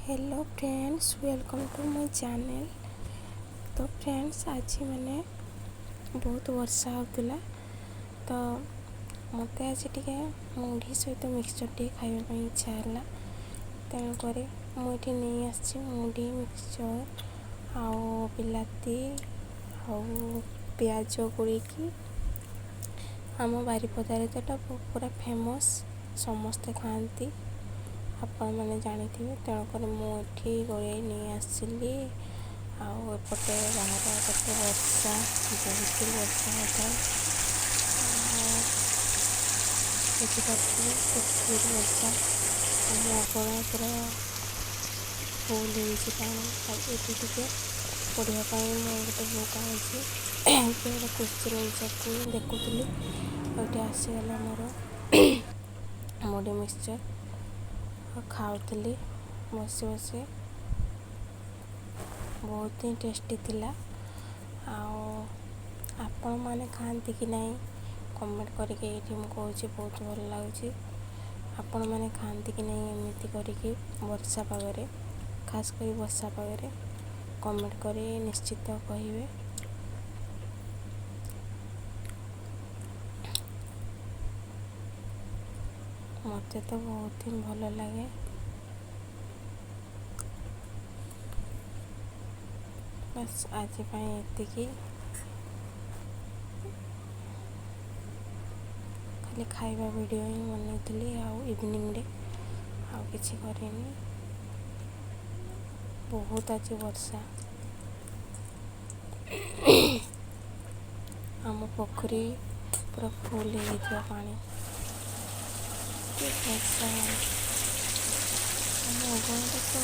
Hello friends, welcome to my channel. तो friends, आज मैंने बहुत वर्षा होता तो मत आज टे मुढ़ी सहित मिक्सचर टे खावाई इच्छा है। तेणुक मुझे नहीं आसी मुढ़ी मिक्सचर आउ बिलाती आउ पियाज गुड़ी आम बारिपदारे तो पूरा फेमस, समस्ते खाती आपण मैंने जानी थे। तेणुक मुझे गड़े नहीं आसली आपटे बाहर पटे वर्षा बहुत वर्षा होता है देखिए वर्षा आम पूरा फुल होती टे पढ़ाई गोटे बुक आई गोटे क्वेश्चन देखुली ये आसीगला मोर मुढ़ी मिक्सचर खाऊली बसी बसी बहुत ही टेस्टी थिला। आपण मैंने खाती कि नहीं कमेंट करके ये मुझे बहुत भल लगे। आपण मैंने खाती कि नहीं एमती करके वर्षा पागरे, खास कर वर्षा पागरे कमेंट कर निश्चित कहे। मत तो बहुत ही भल लगे। बस आज ये खाली खाଇବା वीडियो ही बनई इवनिंग रे आउ किसी करेनी। बहुत आज वर्षा आम पोखरी पूरा फुल हो पानी वर्षा आम तो